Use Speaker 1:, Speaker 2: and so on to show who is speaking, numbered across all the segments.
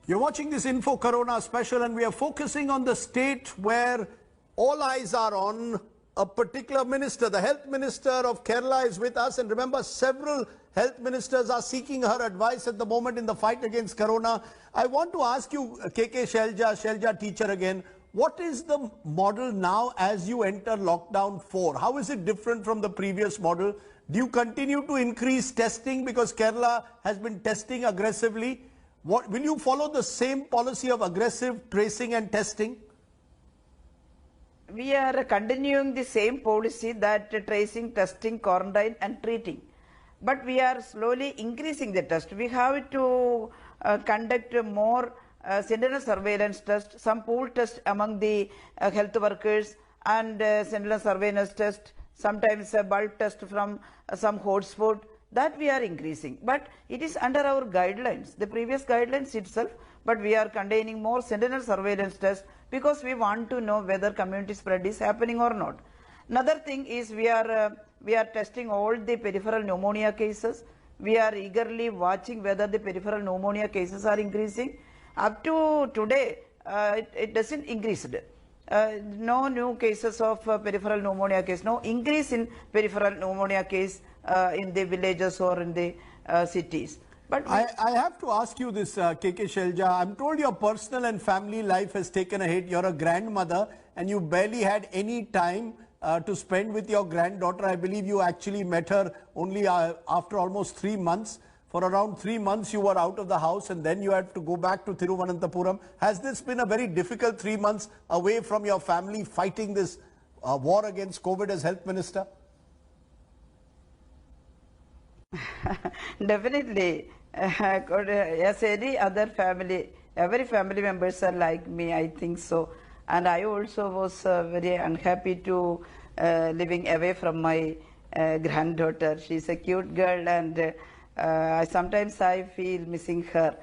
Speaker 1: You're watching this Info Corona special, and we are focusing on the state where all eyes are on a particular minister. The health minister of Kerala is with us, and remember, several health ministers are seeking her advice at the moment in the fight against Corona. I want to ask you, KK Shelja teacher again, what is the model now as you enter lockdown 4? How is it different from the previous model? Do you continue to increase testing because Kerala has been testing aggressively? Will you follow the same policy of aggressive tracing and testing?
Speaker 2: We are continuing the same policy, that tracing, testing, quarantine and treating. But we are slowly increasing the test. We have to conduct more sentinel surveillance tests, some pool tests among the health workers, and sentinel surveillance test, sometimes a bulk test from some hotspot. That we are increasing, but it is under our guidelines, the previous guidelines itself, but we are containing more sentinel surveillance tests because we want to know whether community spread is happening or not. Another thing is we are testing all the peripheral pneumonia cases. We are eagerly watching whether the peripheral pneumonia cases are increasing. Up to today, it doesn't increase. No new cases of peripheral pneumonia case, no increase in peripheral pneumonia case in the villages or in the cities. But
Speaker 1: I have to ask you this, KK Shelja. I'm told your personal and family life has taken a hit. You're a grandmother and you barely had any time to spend with your granddaughter. I believe you actually met her only after almost 3 months. For around 3 months you were out of the house and then you had to go back to Thiruvananthapuram. Has this been a very difficult 3 months away from your family fighting this war against COVID as health minister?
Speaker 2: Definitely. As any other family, every family members are like me, I think so. And I also was very unhappy to living away from my granddaughter. She's a cute girl, and sometimes I feel missing her.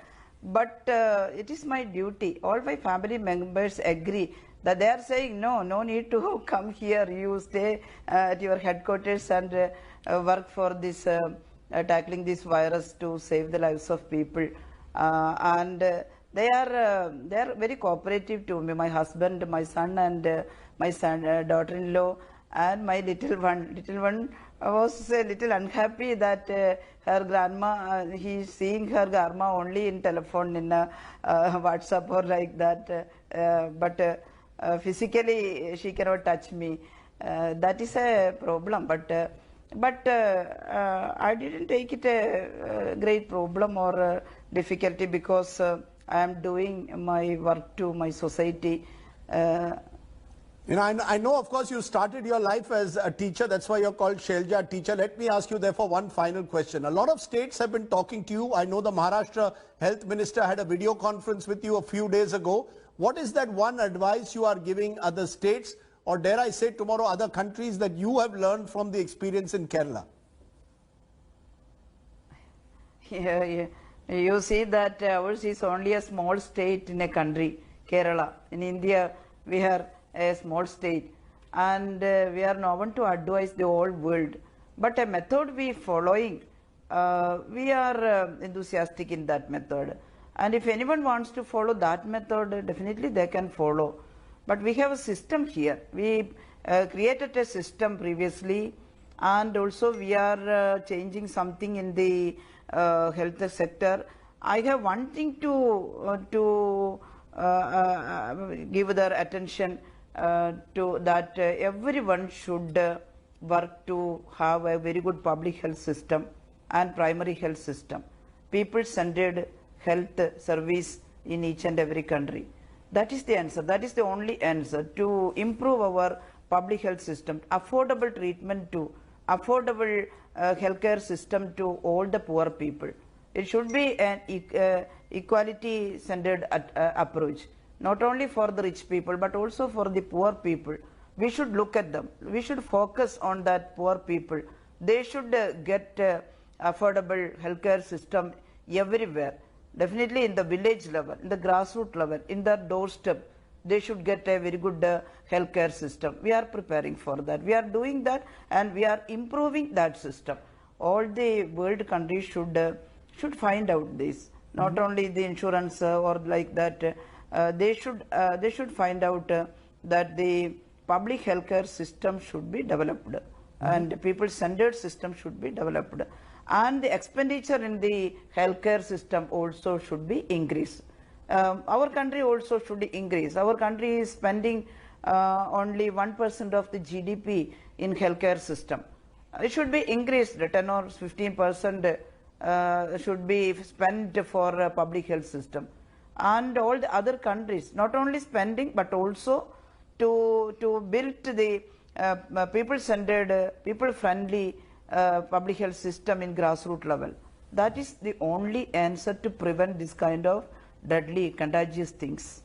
Speaker 2: But it is my duty. All my family members agree that they are saying, no need to come here. You stay at your headquarters and work for this tackling this virus to save the lives of people. And they are very cooperative to me. My husband, my son, and my son, daughter-in-law, and my little one. Little one was a little unhappy that her grandma, he's seeing her grandma only in telephone, in WhatsApp or like that. But physically, she cannot touch me. That is a problem. But I didn't take it a great problem or difficulty because I am doing my work to my society.
Speaker 1: I know, of course, you started your life as a teacher. That's why you're called Shelja teacher. Let me ask you, therefore, one final question. A lot of states have been talking to you. I know the Maharashtra health minister had a video conference with you a few days ago. What is that one advice you are giving other states, or dare I say tomorrow other countries, that you have learned from the experience in Kerala?
Speaker 2: Yeah. You see that ours is only a small state in a country, Kerala. In India, we are a small state, and we are no one to advise the whole world. But a method we following, we are enthusiastic in that method. And if anyone wants to follow that method, definitely they can follow. But we have a system here. We created a system previously, and also we are changing something in the health sector. I have one thing to give their attention to that everyone should work to have a very good public health system and primary health system, people-centered health service in each and every country. That is the answer. That is the only answer to improve our public health system, affordable treatment to affordable healthcare system to all the poor people. It should be an equality-centered approach, not only for the rich people but also for the poor people. We should look at them. We should focus on that poor people. They should get affordable healthcare system everywhere. Definitely in the village level, in the grassroots level, in the doorstep, they should get a very good healthcare system. We are preparing for that. We are doing that, and we are improving that system. All the world countries should find out this. not only the insurance or like that. They should find out that the public healthcare system should be developed and people-centered system should be developed, and the expenditure in the healthcare system also should be increased. Our country also should increase. Our country is spending only 1% of the GDP in healthcare system. It should be increased. 10 or 15% should be spent for public health system. And all the other countries, not only spending but also to build the people-centered, people-friendly public health system in grassroots level. That is the only answer to prevent this kind of deadly, contagious things.